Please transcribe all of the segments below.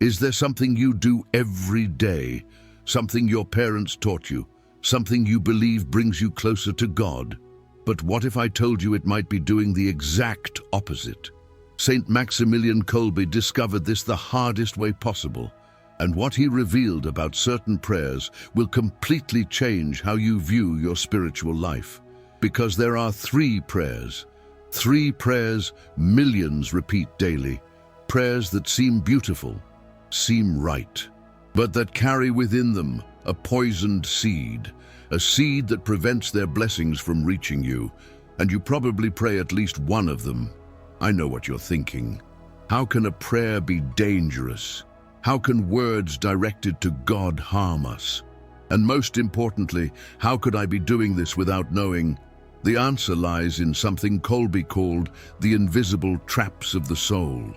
Is there something you do every day, something your parents taught you, something you believe brings you closer to God? But what if I told you it might be doing the exact opposite? Saint Maximilian Kolbe discovered this the hardest way possible, and what he revealed about certain prayers will completely change how you view your spiritual life. Because there are three prayers millions repeat daily, prayers that seem beautiful, seem right, but that carry within them a poisoned seed, a seed that prevents their blessings from reaching you, and you probably pray at least one of them. I know what you're thinking. How can a prayer be dangerous? How can words directed to God harm us? And most importantly, how could I be doing this without knowing? The answer lies in something Kolbe called the invisible traps of the soul.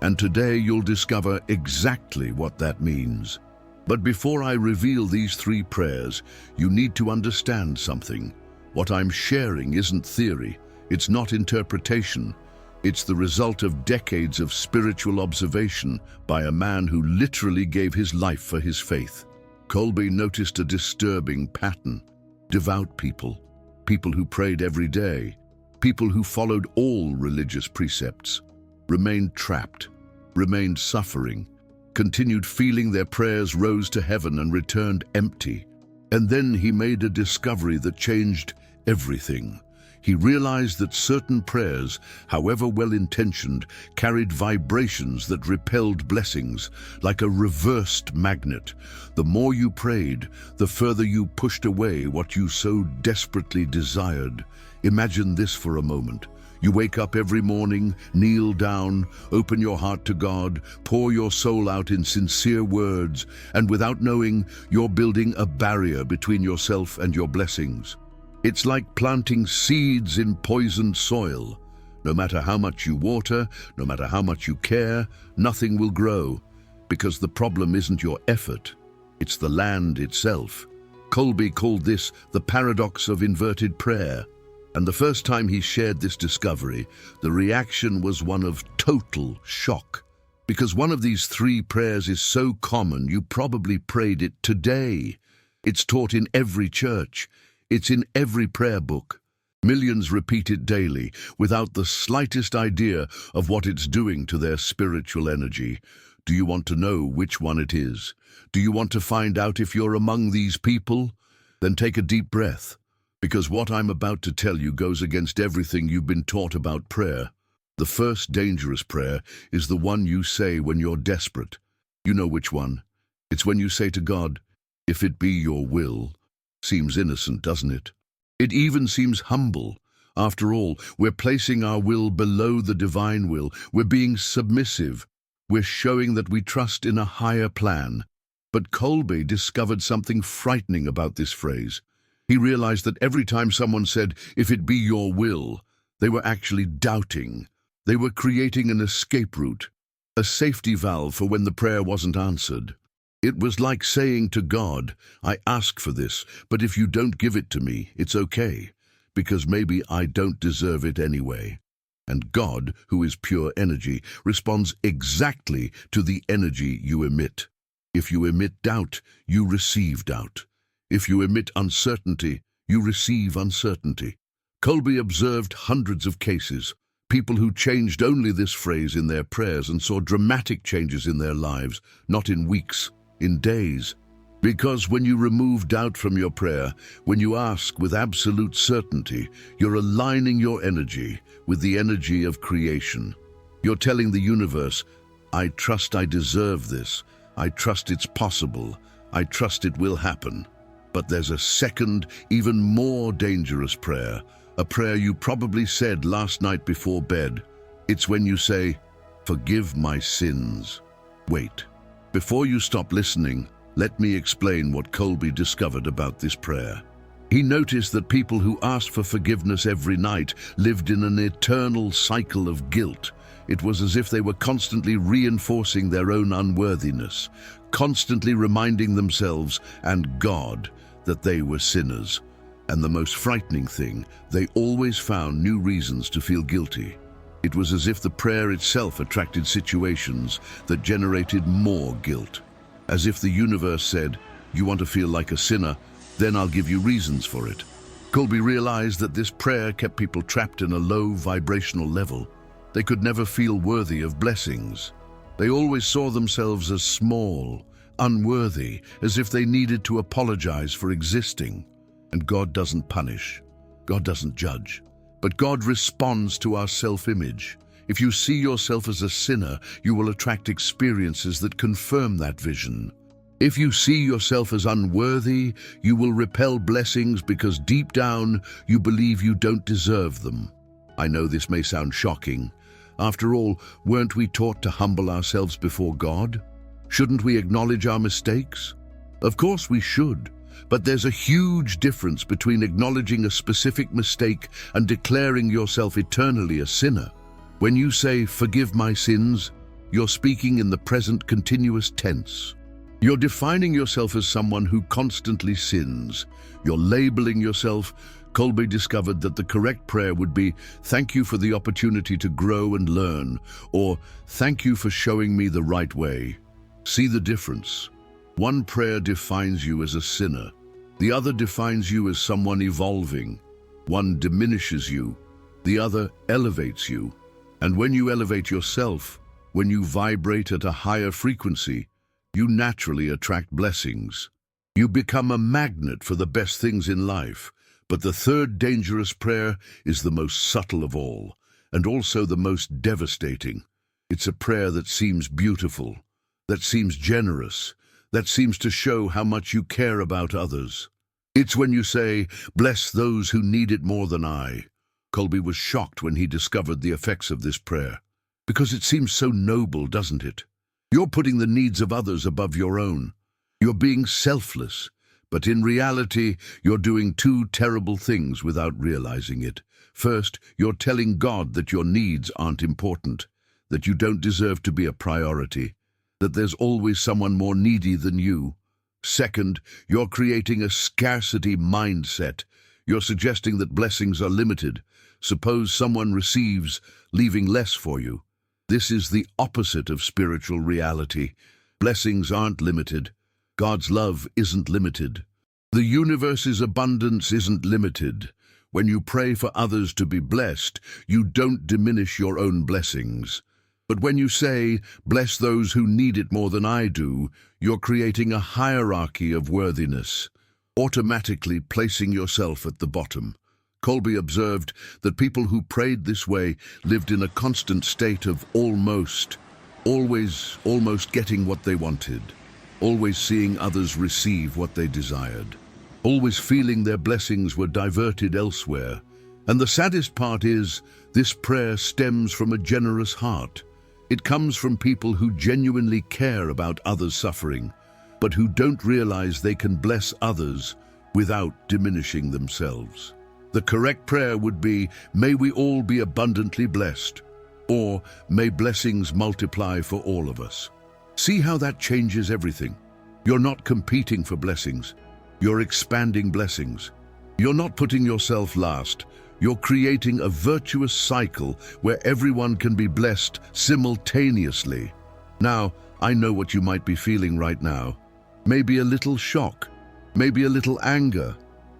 And today you'll discover exactly what that means. But before I reveal these three prayers, you need to understand something. What I'm sharing isn't theory, it's not interpretation. It's the result of decades of spiritual observation by a man who literally gave his life for his faith. Kolbe noticed a disturbing pattern. Devout people, people who prayed every day, people who followed all religious precepts, remained trapped, remained suffering, continued feeling their prayers rose to heaven and returned empty. And then he made a discovery that changed everything. He realized that certain prayers, however well-intentioned, carried vibrations that repelled blessings, like a reversed magnet. The more you prayed, the further you pushed away what you so desperately desired. Imagine this for a moment. You wake up every morning, kneel down, open your heart to God, pour your soul out in sincere words, and without knowing, you're building a barrier between yourself and your blessings. It's like planting seeds in poisoned soil. No matter how much you water, no matter how much you care, nothing will grow, because the problem isn't your effort, it's the land itself. Kolbe called this the paradox of inverted prayer. And the first time he shared this discovery, the reaction was one of total shock. Because one of these three prayers is so common, you probably prayed it today. It's taught in every church. It's in every prayer book. Millions repeat it daily, without the slightest idea of what it's doing to their spiritual energy. Do you want to know which one it is? Do you want to find out if you're among these people? Then take a deep breath. Because what I'm about to tell you goes against everything you've been taught about prayer. The first dangerous prayer is the one you say when you're desperate. You know which one. It's when you say to God, "If it be your will." Seems innocent, doesn't it? It even seems humble. After all, we're placing our will below the divine will. We're being submissive. We're showing that we trust in a higher plan. But Kolbe discovered something frightening about this phrase. He realized that every time someone said, "If it be your will," they were actually doubting. They were creating an escape route, a safety valve for when the prayer wasn't answered. It was like saying to God, "I ask for this, but if you don't give it to me, it's okay, because maybe I don't deserve it anyway." And God, who is pure energy, responds exactly to the energy you emit. If you emit doubt, you receive doubt. If you emit uncertainty, you receive uncertainty. Kolbe observed hundreds of cases, people who changed only this phrase in their prayers and saw dramatic changes in their lives, not in weeks, in days. Because when you remove doubt from your prayer, when you ask with absolute certainty, you're aligning your energy with the energy of creation. You're telling the universe, "I trust I deserve this. I trust it's possible. I trust it will happen." But there's a second, even more dangerous prayer, a prayer you probably said last night before bed. It's when you say, "Forgive my sins." Wait. Before you stop listening, let me explain what Kolbe discovered about this prayer. He noticed that people who asked for forgiveness every night lived in an eternal cycle of guilt. It was as if they were constantly reinforcing their own unworthiness, constantly reminding themselves and God that they were sinners. And the most frightening thing, they always found new reasons to feel guilty. It was as if the prayer itself attracted situations that generated more guilt. As if the universe said, "You want to feel like a sinner? Then I'll give you reasons for it." Kolbe realized that this prayer kept people trapped in a low vibrational level. They could never feel worthy of blessings. They always saw themselves as small, unworthy, as if they needed to apologize for existing. And God doesn't punish. God doesn't judge. But God responds to our self-image. If you see yourself as a sinner, you will attract experiences that confirm that vision. If you see yourself as unworthy, you will repel blessings because deep down you believe you don't deserve them. I know this may sound shocking. After all, weren't we taught to humble ourselves before God? Shouldn't we acknowledge our mistakes? Of course we should, but there's a huge difference between acknowledging a specific mistake and declaring yourself eternally a sinner. When you say, "Forgive my sins," you're speaking in the present continuous tense. You're defining yourself as someone who constantly sins. You're labeling yourself. Kolbe discovered that the correct prayer would be, "Thank you for the opportunity to grow and learn," or "Thank you for showing me the right way." See the difference? One prayer defines you as a sinner. The other defines you as someone evolving. One diminishes you. The other elevates you. And when you elevate yourself, when you vibrate at a higher frequency, you naturally attract blessings. You become a magnet for the best things in life. But the third dangerous prayer is the most subtle of all, and also the most devastating. It's a prayer that seems beautiful, that seems generous, that seems to show how much you care about others. It's when you say, "Bless those who need it more than I." Kolbe was shocked when he discovered the effects of this prayer, because it seems so noble, doesn't it? You're putting the needs of others above your own. You're being selfless. But in reality, you're doing two terrible things without realizing it. First, you're telling God that your needs aren't important, that you don't deserve to be a priority, that there's always someone more needy than you. Second, you're creating a scarcity mindset. You're suggesting that blessings are limited. Suppose someone receives, leaving less for you. This is the opposite of spiritual reality. Blessings aren't limited. God's love isn't limited. The universe's abundance isn't limited. When you pray for others to be blessed, you don't diminish your own blessings. But when you say, "Bless those who need it more than I do," you're creating a hierarchy of worthiness, automatically placing yourself at the bottom. Kolbe observed that people who prayed this way lived in a constant state of almost getting what they wanted, always seeing others receive what they desired, always feeling their blessings were diverted elsewhere. And the saddest part is, this prayer stems from a generous heart. It comes from people who genuinely care about others' suffering, but who don't realize they can bless others without diminishing themselves. The correct prayer would be, "May we all be abundantly blessed," or "May blessings multiply for all of us." See how that changes everything. You're not competing for blessings. You're expanding blessings. You're not putting yourself last. You're creating a virtuous cycle where everyone can be blessed simultaneously. Now, I know what you might be feeling right now. Maybe a little shock, maybe a little anger,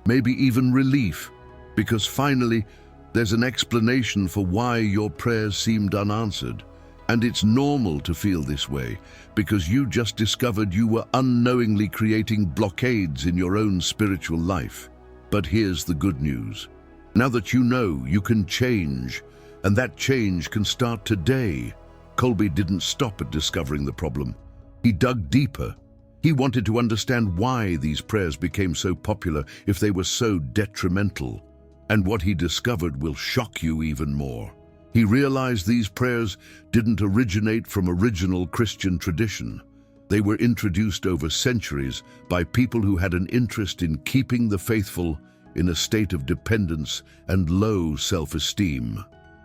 maybe even relief. Because finally, there's an explanation for why your prayers seemed unanswered. And it's normal to feel this way, because you just discovered you were unknowingly creating blockades in your own spiritual life. But here's the good news. Now that you know, you can change, and that change can start today. Kolbe didn't stop at discovering the problem. He dug deeper. He wanted to understand why these prayers became so popular if they were so detrimental. And what he discovered will shock you even more. He realized these prayers didn't originate from original Christian tradition. They were introduced over centuries by people who had an interest in keeping the faithful in a state of dependence and low self-esteem.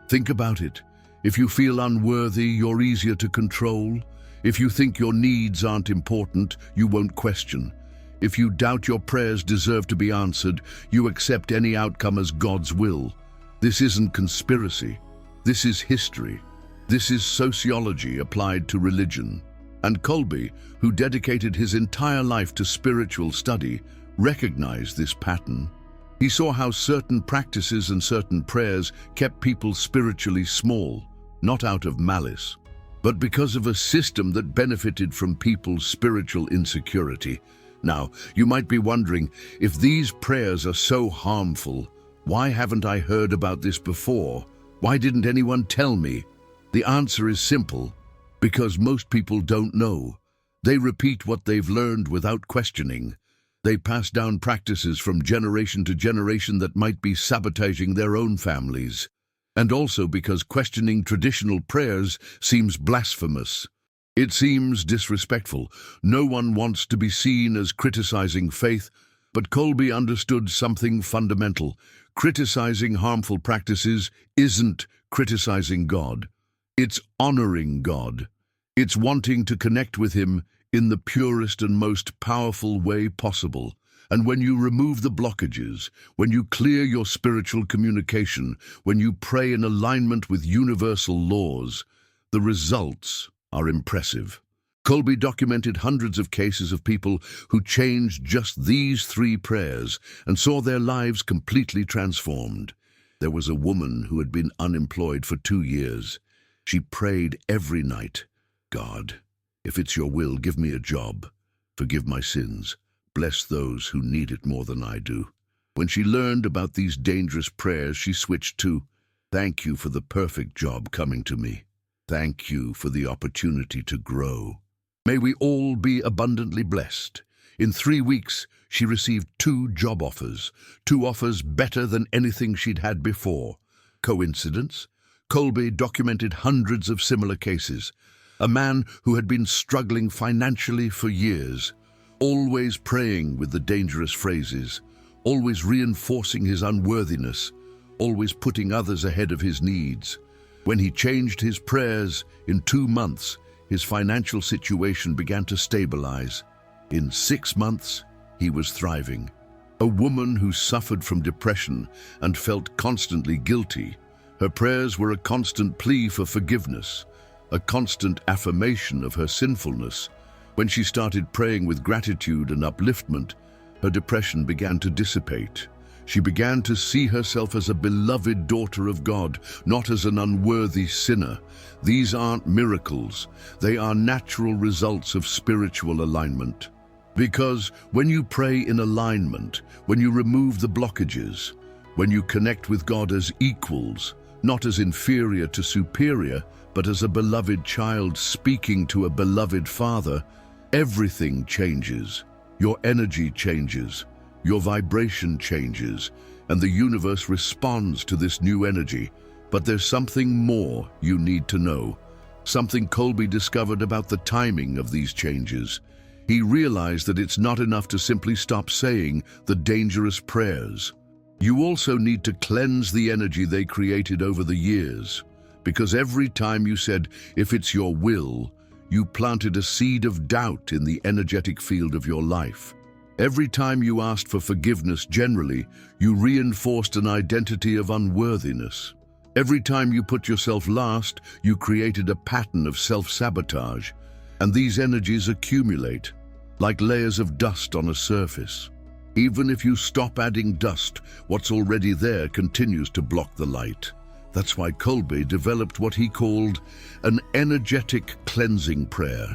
Think about it. If you feel unworthy, you're easier to control. If you think your needs aren't important, you won't question. If you doubt your prayers deserve to be answered, you accept any outcome as God's will. This isn't conspiracy. This is history. This is sociology applied to religion. And Kolbe, who dedicated his entire life to spiritual study, recognized this pattern. He saw how certain practices and certain prayers kept people spiritually small, not out of malice, but because of a system that benefited from people's spiritual insecurity. Now, you might be wondering, if these prayers are so harmful, why haven't I heard about this before? Why didn't anyone tell me? The answer is simple: because most people don't know. They repeat what they've learned without questioning. They pass down practices from generation to generation that might be sabotaging their own families. And also because questioning traditional prayers seems blasphemous. It seems disrespectful. No one wants to be seen as criticizing faith, but Kolbe understood something fundamental. Criticizing harmful practices isn't criticizing God. It's honoring God. It's wanting to connect with Him in the purest and most powerful way possible. And when you remove the blockages, when you clear your spiritual communication, when you pray in alignment with universal laws, the results are impressive. Kolbe documented hundreds of cases of people who changed just these 3 prayers and saw their lives completely transformed. There was a woman who had been unemployed for 2 years. She prayed every night, "God, if it's your will, give me a job. Forgive my sins. Bless those who need it more than I do." When she learned about these dangerous prayers, she switched to, "Thank you for the perfect job coming to me. Thank you for the opportunity to grow." May we all be abundantly blessed. In 3 weeks, she received 2 job offers, 2 offers better than anything she'd had before. Coincidence? Kolbe documented hundreds of similar cases. A man who had been struggling financially for years, always praying with the dangerous phrases, always reinforcing his unworthiness, always putting others ahead of his needs. When he changed his prayers, in 2 months, his financial situation began to stabilize. In 6 months, he was thriving. A woman who suffered from depression and felt constantly guilty. Her prayers were a constant plea for forgiveness, a constant affirmation of her sinfulness. When she started praying with gratitude and upliftment, her depression began to dissipate. She began to see herself as a beloved daughter of God, not as an unworthy sinner. These aren't miracles. They are natural results of spiritual alignment. Because when you pray in alignment, when you remove the blockages, when you connect with God as equals, not as inferior to superior, but as a beloved child speaking to a beloved father, everything changes. Your energy changes, your vibration changes, and the universe responds to this new energy. But there's something more you need to know. Something Kolbe discovered about the timing of these changes. He realized that it's not enough to simply stop saying the dangerous prayers. You also need to cleanse the energy they created over the years. Because every time you said, "If it's your will," you planted a seed of doubt in the energetic field of your life. Every time you asked for forgiveness generally, you reinforced an identity of unworthiness. Every time you put yourself last, you created a pattern of self-sabotage. And these energies accumulate, like layers of dust on a surface. Even if you stop adding dust, what's already there continues to block the light. That's why Kolbe developed what he called an energetic cleansing prayer,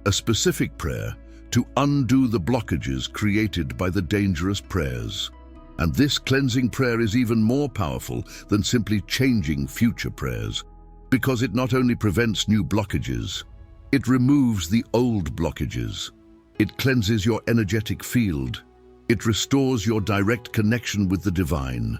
a specific prayer to undo the blockages created by the dangerous prayers. And this cleansing prayer is even more powerful than simply changing future prayers, because it not only prevents new blockages, it removes the old blockages. It cleanses your energetic field. It restores your direct connection with the divine.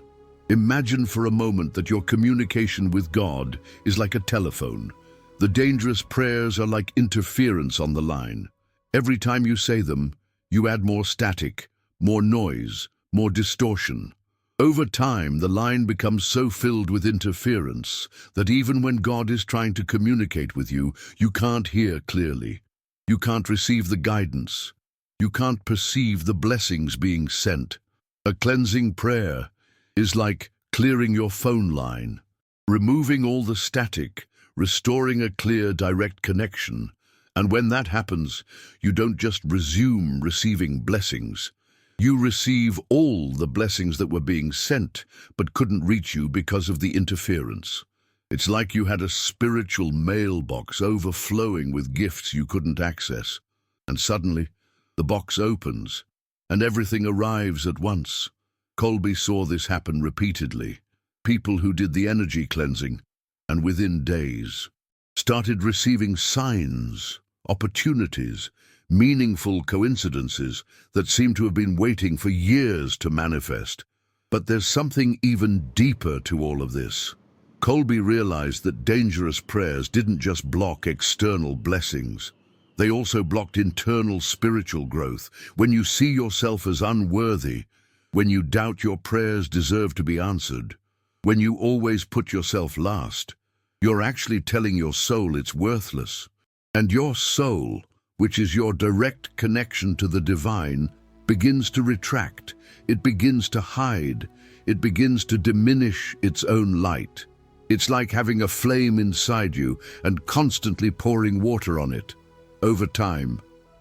Imagine for a moment that your communication with God is like a telephone. The dangerous prayers are like interference on the line. Every time you say them, you add more static, more noise, more distortion. Over time, the line becomes so filled with interference that even when God is trying to communicate with you, you can't hear clearly. You can't receive the guidance. You can't perceive the blessings being sent. A cleansing prayer is like clearing your phone line. removing all the static, restoring a clear, direct connection. And when that happens, you don't just resume receiving blessings. You receive all the blessings that were being sent, but couldn't reach you because of the interference. It's like you had a spiritual mailbox overflowing with gifts you couldn't access. And suddenly, the box opens, and everything arrives at once. Kolbe saw this happen repeatedly. People who did the energy cleansing, and within days, started receiving signs, opportunities, meaningful coincidences that seem to have been waiting for years to manifest. But there's something even deeper to all of this. Kolbe realized that dangerous prayers didn't just block external blessings. They also blocked internal spiritual growth. When you see yourself as unworthy, when you doubt your prayers deserve to be answered, when you always put yourself last, you're actually telling your soul it's worthless. And your soul, which is your direct connection to the divine, begins to retract. It begins to hide. It begins to diminish its own light. It's like having a flame inside you and constantly pouring water on it. Over time,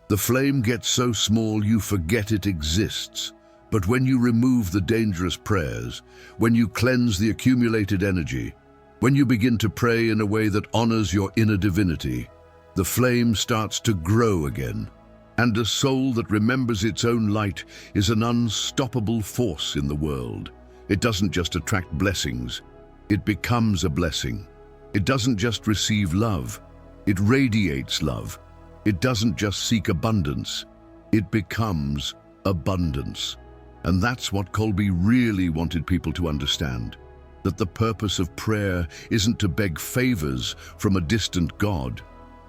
the flame gets so small you forget it exists. But when you remove the dangerous prayers, when you cleanse the accumulated energy, when you begin to pray in a way that honors your inner divinity, the flame starts to grow again. And a soul that remembers its own light is an unstoppable force in the world. It doesn't just attract blessings, it becomes a blessing. It doesn't just receive love, it radiates love. It doesn't just seek abundance, it becomes abundance. And that's what Kolbe really wanted people to understand, that the purpose of prayer isn't to beg favors from a distant God.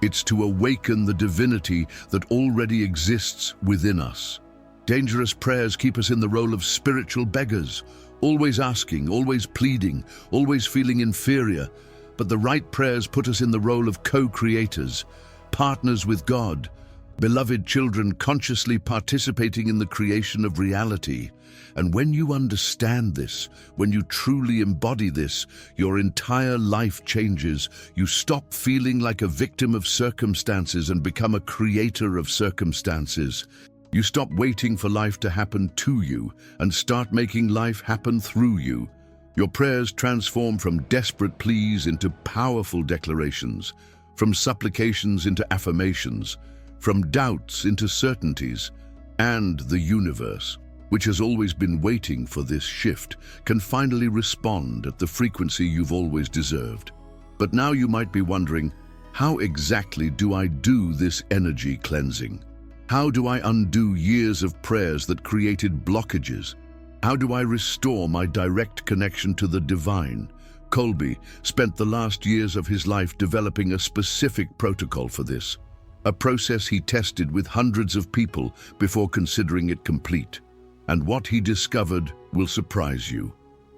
It's to awaken the divinity that already exists within us. Dangerous prayers keep us in the role of spiritual beggars, always asking, always pleading, always feeling inferior. But the right prayers put us in the role of co-creators, partners with God, beloved children consciously participating in the creation of reality. And when you understand this, when you truly embody this, your entire life changes. You stop feeling like a victim of circumstances and become a creator of circumstances. You stop waiting for life to happen to you and start making life happen through you. Your prayers transform from desperate pleas into powerful declarations, from supplications into affirmations, from doubts into certainties. And the universe, which has always been waiting for this shift, can finally respond at the frequency you've always deserved. But now you might be wondering, how exactly do I do this energy cleansing? How do I undo years of prayers that created blockages? How do I restore my direct connection to the divine? Kolbe spent the last years of his life developing a specific protocol for this, a process he tested with hundreds of people before considering it complete. And what he discovered will surprise you.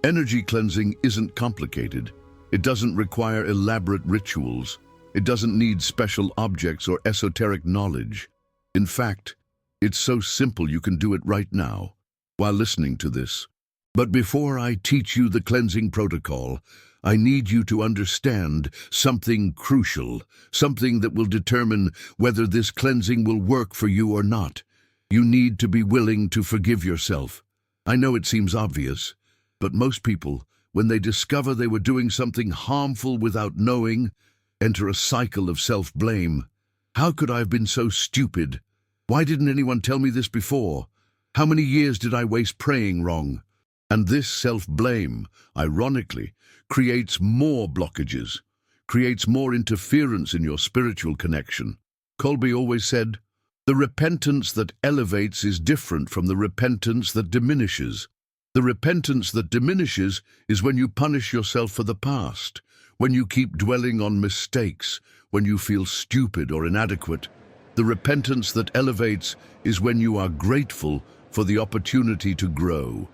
Energy cleansing isn't complicated. It doesn't require elaborate rituals. It doesn't need special objects or esoteric knowledge. In fact, it's so simple you can do it right now, while listening to this. But before I teach you the cleansing protocol, I need you to understand something crucial, something that will determine whether this cleansing will work for you or not. You need to be willing to forgive yourself. I know it seems obvious, but most people, when they discover they were doing something harmful without knowing, enter a cycle of self-blame. How could I have been so stupid? Why didn't anyone tell me this before? How many years did I waste praying wrong? And this self-blame, ironically, creates more blockages, creates more interference in your spiritual connection. Kolbe always said, the repentance that elevates is different from the repentance that diminishes. The repentance that diminishes is when you punish yourself for the past, when you keep dwelling on mistakes, when you feel stupid or inadequate. The repentance that elevates is when you are grateful for the opportunity to grow,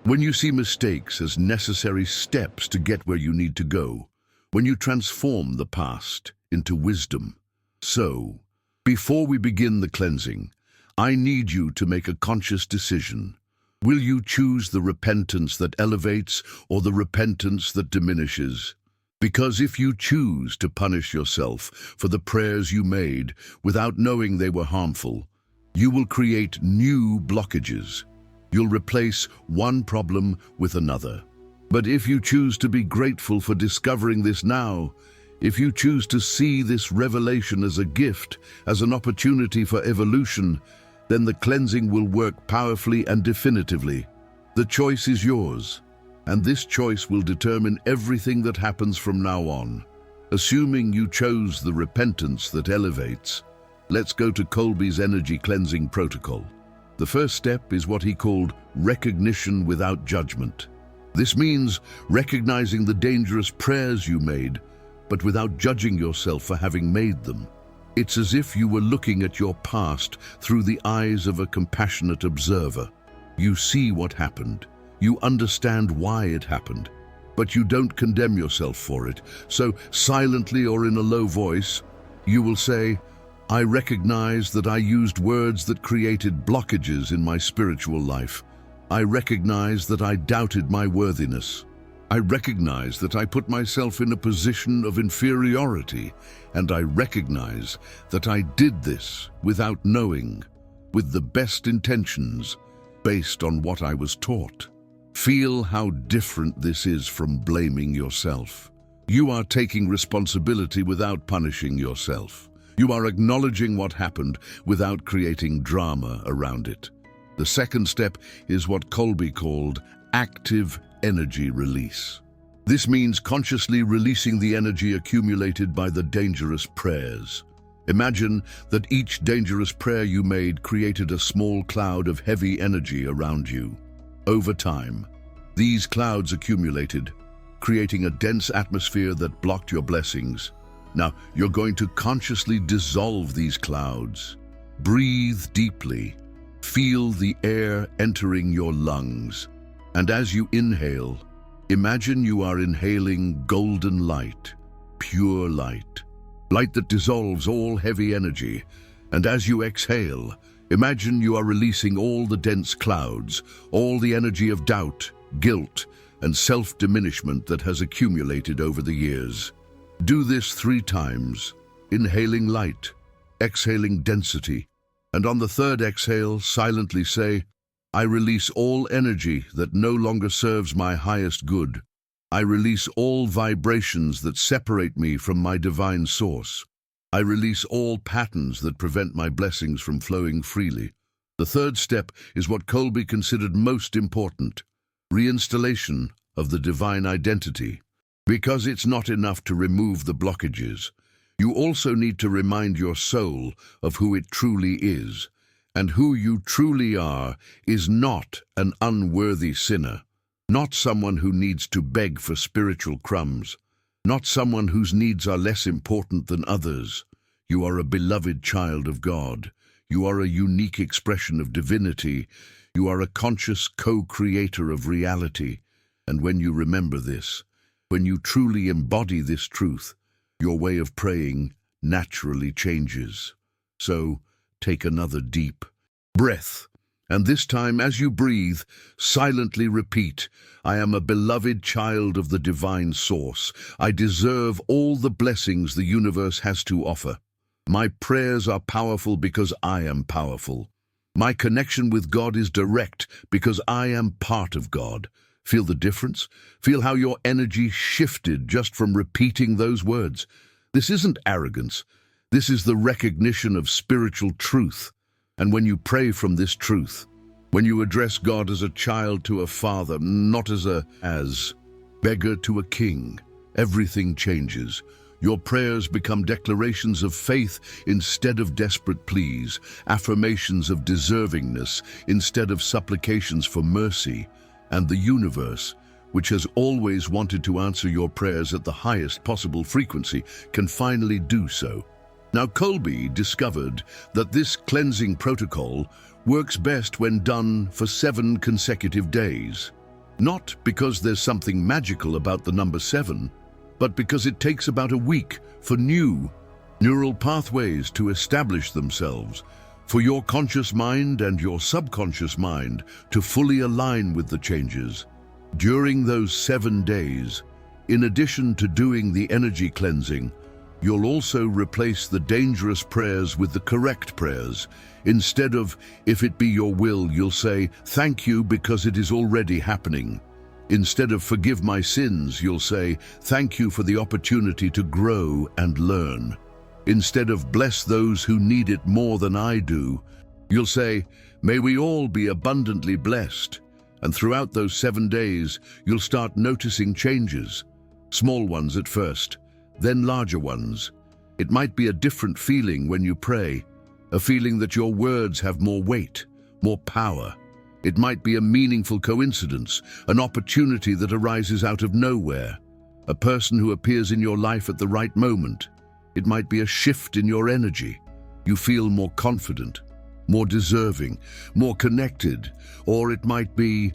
when you see mistakes as necessary steps to get where you need to go, when you transform the past into wisdom. So, before we begin the cleansing, I need you to make a conscious decision. Will you choose the repentance that elevates or the repentance that diminishes? Because if you choose to punish yourself for the prayers you made without knowing they were harmful, you will create new blockages. You'll replace one problem with another. But if you choose to be grateful for discovering this now, if you choose to see this revelation as a gift, as an opportunity for evolution, then the cleansing will work powerfully and definitively. The choice is yours, and this choice will determine everything that happens from now on. Assuming you chose the repentance that elevates, let's go to Kolbe's energy cleansing protocol. The first step is what he called recognition without judgment. This means recognizing the dangerous prayers you made, but without judging yourself for having made them. It's as if you were looking at your past through the eyes of a compassionate observer. You see what happened. You understand why it happened, but you don't condemn yourself for it. So silently or in a low voice, you will say, I recognize that I used words that created blockages in my spiritual life. I recognize that I doubted my worthiness. I recognize that I put myself in a position of inferiority, and I recognize that I did this without knowing, with the best intentions, based on what I was taught. Feel how different this is from blaming yourself. You are taking responsibility without punishing yourself. You are acknowledging what happened without creating drama around it. The second step is what Kolbe called active energy release. This means consciously releasing the energy accumulated by the dangerous prayers. Imagine that each dangerous prayer you made created a small cloud of heavy energy around you. Over time, these clouds accumulated, creating a dense atmosphere that blocked your blessings. Now, you're going to consciously dissolve these clouds. Breathe deeply. Feel the air entering your lungs. And as you inhale, imagine you are inhaling golden light, pure light, light that dissolves all heavy energy. And as you exhale, imagine you are releasing all the dense clouds, all the energy of doubt, guilt, and self-diminishment that has accumulated over the years. Do this 3 times, inhaling light, exhaling density, and on the third exhale, silently say, I release all energy that no longer serves my highest good. I release all vibrations that separate me from my divine source. I release all patterns that prevent my blessings from flowing freely. The third step is what Kolbe considered most important, reinstallation of the divine identity. Because it's not enough to remove the blockages, you also need to remind your soul of who it truly is. And who you truly are is not an unworthy sinner, not someone who needs to beg for spiritual crumbs, not someone whose needs are less important than others. You are a beloved child of God. You are a unique expression of divinity. You are a conscious co-creator of reality. And when you remember this, when you truly embody this truth, your way of praying naturally changes. So, take another deep breath, and this time as you breathe, silently repeat, I am a beloved child of the divine source. I deserve all the blessings the universe has to offer. My prayers are powerful because I am powerful. My connection with God is direct because I am part of God. Feel the difference? Feel how your energy shifted just from repeating those words. This isn't arrogance. This is the recognition of spiritual truth. And when you pray from this truth, when you address God as a child to a father, not as beggar to a king, everything changes. Your prayers become declarations of faith instead of desperate pleas, affirmations of deservingness instead of supplications for mercy. And the universe, which has always wanted to answer your prayers at the highest possible frequency, can finally do so. Now, Kolbe discovered that this cleansing protocol works best when done for 7 consecutive days. Not because there's something magical about the number 7, but because it takes about a week for new neural pathways to establish themselves, for your conscious mind and your subconscious mind to fully align with the changes. During those 7 days, In addition to doing the energy cleansing, you'll also replace the dangerous prayers with the correct prayers. Instead of, "If it be your will," you'll say, "Thank you because it is already happening." Instead of "Forgive my sins," you'll say, "Thank you for the opportunity to grow and learn." Instead of "Bless those who need it more than I do," you'll say, "May we all be abundantly blessed." And throughout those 7 days, you'll start noticing changes. Small ones at first, then larger ones. It might be a different feeling when you pray, a feeling that your words have more weight, more power. It might be a meaningful coincidence, an opportunity that arises out of nowhere, a person who appears in your life at the right moment. It might be a shift in your energy. You feel more confident, more deserving, more connected, or it might be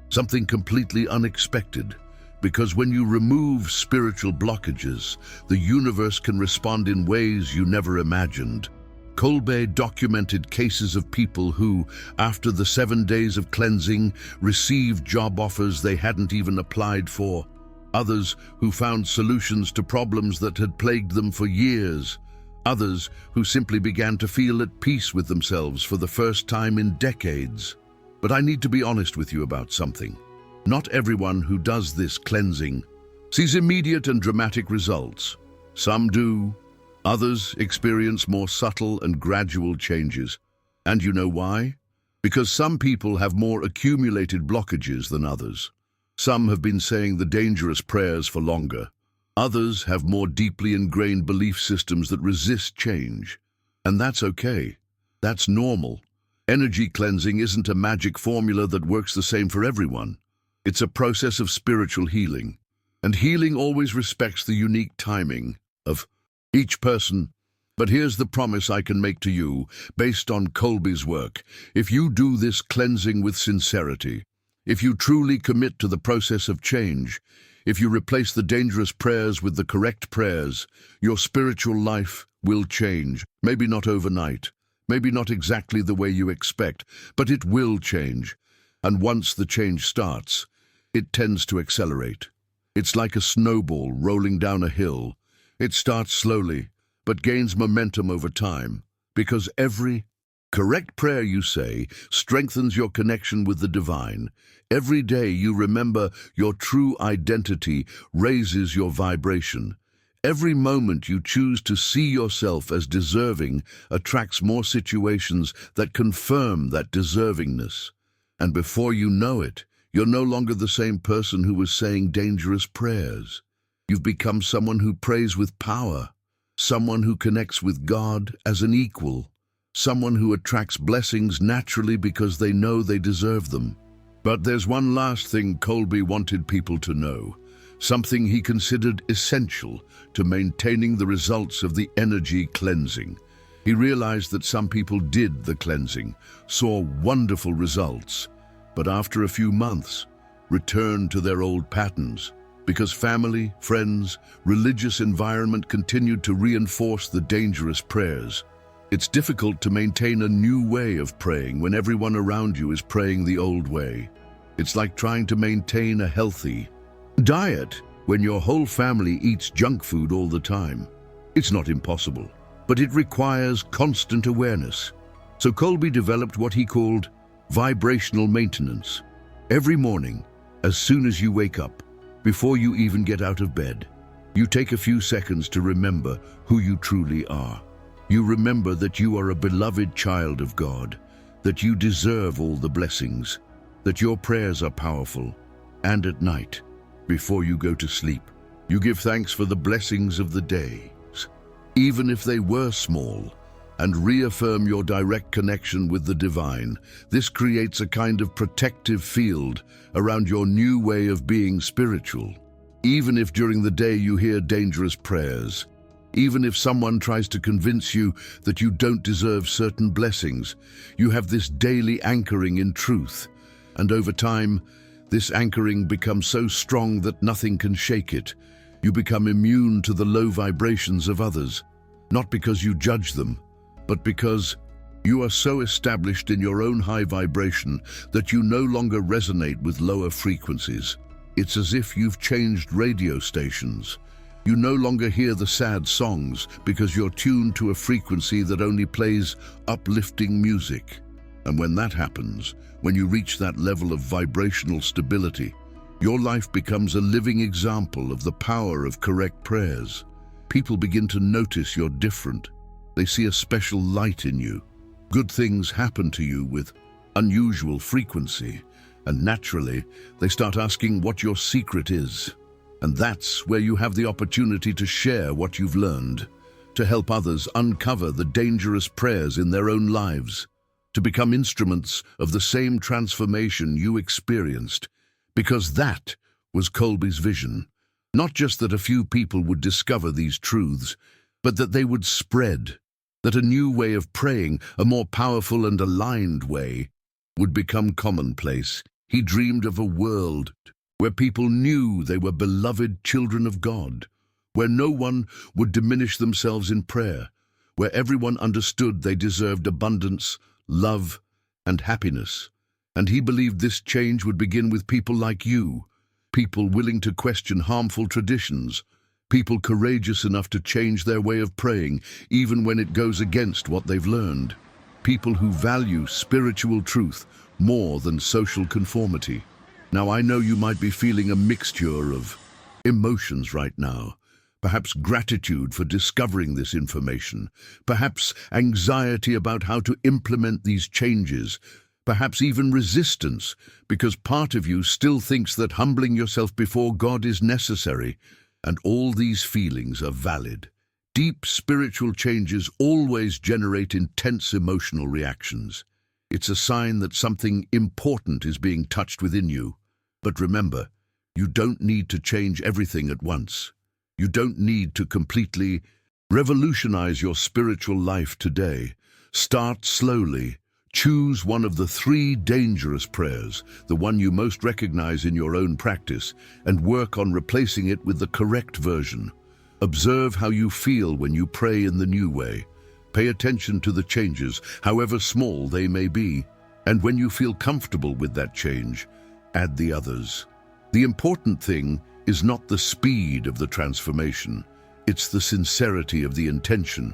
something completely unexpected. Because when you remove spiritual blockages, the universe can respond in ways you never imagined. Kolbe documented cases of people who, after the 7 days of cleansing, received job offers they hadn't even applied for. Others who found solutions to problems that had plagued them for years. Others who simply began to feel at peace with themselves for the first time in decades. But I need to be honest with you about something. Not everyone who does this cleansing sees immediate and dramatic results. Some do. Others experience more subtle and gradual changes. And you know why? Because some people have more accumulated blockages than others. Some have been saying the dangerous prayers for longer. Others have more deeply ingrained belief systems that resist change. And that's okay. That's normal. Energy cleansing isn't a magic formula that works the same for everyone. It's a process of spiritual healing. And healing always respects the unique timing of each person. But here's the promise I can make to you, based on Kolbe's work. If you do this cleansing with sincerity, if you truly commit to the process of change, if you replace the dangerous prayers with the correct prayers, your spiritual life will change. Maybe not overnight, maybe not exactly the way you expect, but it will change. And once the change starts, it tends to accelerate. It's like a snowball rolling down a hill. It starts slowly, but gains momentum over time, because every correct prayer you say strengthens your connection with the divine. Every day you remember your true identity raises your vibration. Every moment you choose to see yourself as deserving attracts more situations that confirm that deservingness. And before you know it, you're no longer the same person who was saying dangerous prayers. You've become someone who prays with power, someone who connects with God as an equal, someone who attracts blessings naturally because they know they deserve them. But there's one last thing Kolbe wanted people to know, something he considered essential to maintaining the results of the energy cleansing. He realized that some people did the cleansing, saw wonderful results, but after a few months, returned to their old patterns, because family, friends, religious environment continued to reinforce the dangerous prayers. It's difficult to maintain a new way of praying when everyone around you is praying the old way. It's like trying to maintain a healthy diet when your whole family eats junk food all the time. It's not impossible, but it requires constant awareness. So Kolbe developed what he called vibrational maintenance. Every morning, as soon as you wake up, before you even get out of bed, you take a few seconds to remember who you truly are. You remember that you are a beloved child of God, that you deserve all the blessings, that your prayers are powerful. And at night, before you go to sleep, you give thanks for the blessings of the day, even if they were small, and reaffirm your direct connection with the divine. This creates a kind of protective field around your new way of being spiritual. Even if during the day you hear dangerous prayers, even if someone tries to convince you that you don't deserve certain blessings, you have this daily anchoring in truth. And over time, this anchoring becomes so strong that nothing can shake it. You become immune to the low vibrations of others, not because you judge them, but because you are so established in your own high vibration that you no longer resonate with lower frequencies. It's as if you've changed radio stations. You no longer hear the sad songs because you're tuned to a frequency that only plays uplifting music. And when that happens, when you reach that level of vibrational stability, your life becomes a living example of the power of correct prayers. People begin to notice you're different. They see a special light in you. Good things happen to you with unusual frequency, and naturally, they start asking what your secret is. And that's where you have the opportunity to share what you've learned, to help others uncover the dangerous prayers in their own lives, to become instruments of the same transformation you experienced, because that was Kolbe's vision. Not just that a few people would discover these truths, but that they would spread, that a new way of praying, a more powerful and aligned way, would become commonplace. He dreamed of a world where people knew they were beloved children of God, where no one would diminish themselves in prayer, where everyone understood they deserved abundance, love, and happiness. And he believed this change would begin with people like you, people willing to question harmful traditions, people courageous enough to change their way of praying, even when it goes against what they've learned, people who value spiritual truth more than social conformity. Now, I know you might be feeling a mixture of emotions right now. Perhaps gratitude for discovering this information, perhaps anxiety about how to implement these changes, perhaps even resistance, because part of you still thinks that humbling yourself before God is necessary, and all these feelings are valid. Deep spiritual changes always generate intense emotional reactions. It's a sign that something important is being touched within you. But remember, you don't need to change everything at once. You don't need to completely revolutionize your spiritual life today. Start slowly. Choose one of the 3 dangerous prayers, the one you most recognize in your own practice, and work on replacing it with the correct version. Observe how you feel when you pray in the new way. Pay attention to the changes, however small they may be, and when you feel comfortable with that change, add the others. The important thing is not the speed of the transformation, it's the sincerity of the intention.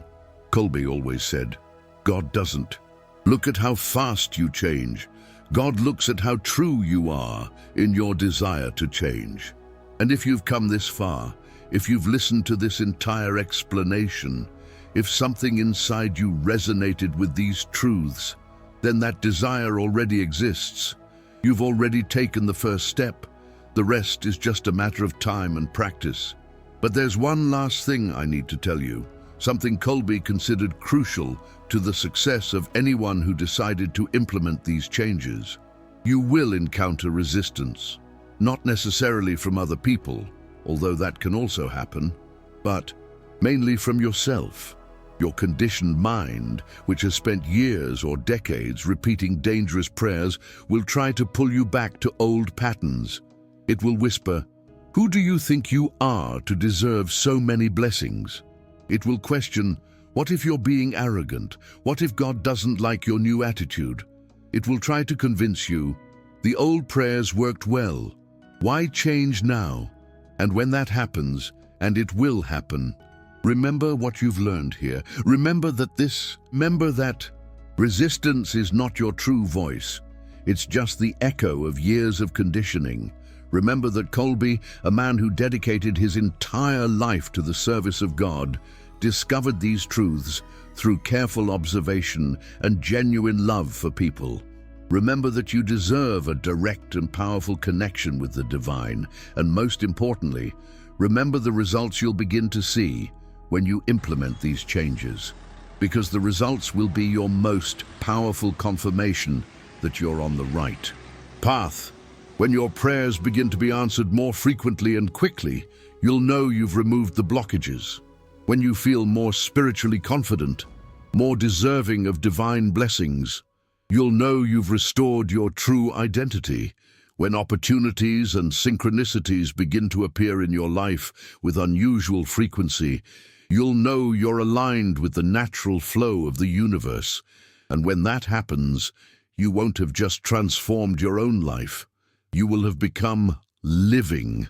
Kolbe always said, God doesn't look at how fast you change. God looks at how true you are in your desire to change. And if you've come this far, if you've listened to this entire explanation, if something inside you resonated with these truths, then that desire already exists. You've already taken the first step. The rest is just a matter of time and practice. But there's one last thing I need to tell you, something Kolbe considered crucial to the success of anyone who decided to implement these changes. You will encounter resistance, not necessarily from other people, although that can also happen, but mainly from yourself. Your conditioned mind, which has spent years or decades repeating dangerous prayers, will try to pull you back to old patterns. It will whisper, "Who do you think you are to deserve so many blessings?" It will question, "What if you're being arrogant? What if God doesn't like your new attitude?" It will try to convince you, "The old prayers worked well. Why change now?" And when that happens, and it will happen, remember what you've learned here. Remember that resistance is not your true voice. It's just the echo of years of conditioning. Remember that Kolbe, a man who dedicated his entire life to the service of God, discovered these truths through careful observation and genuine love for people. Remember that you deserve a direct and powerful connection with the divine, and most importantly, remember the results you'll begin to see when you implement these changes, because the results will be your most powerful confirmation that you're on the right path. When your prayers begin to be answered more frequently and quickly, you'll know you've removed the blockages. When you feel more spiritually confident, more deserving of divine blessings, you'll know you've restored your true identity. When opportunities and synchronicities begin to appear in your life with unusual frequency, you'll know you're aligned with the natural flow of the universe. And when that happens, you won't have just transformed your own life. You will have become living,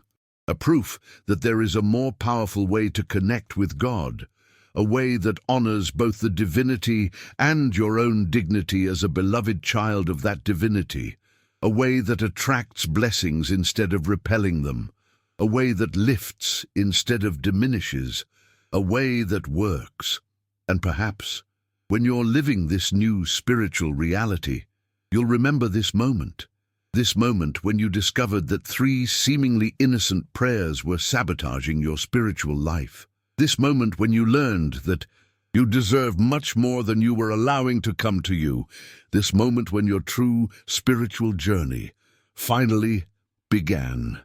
a proof that there is a more powerful way to connect with God, a way that honors both the divinity and your own dignity as a beloved child of that divinity, a way that attracts blessings instead of repelling them, a way that lifts instead of diminishes, a way that works. And perhaps, when you're living this new spiritual reality, you'll remember this moment when you discovered that 3 seemingly innocent prayers were sabotaging your spiritual life. This moment when you learned that you deserve much more than you were allowing to come to you. This moment when your true spiritual journey finally began.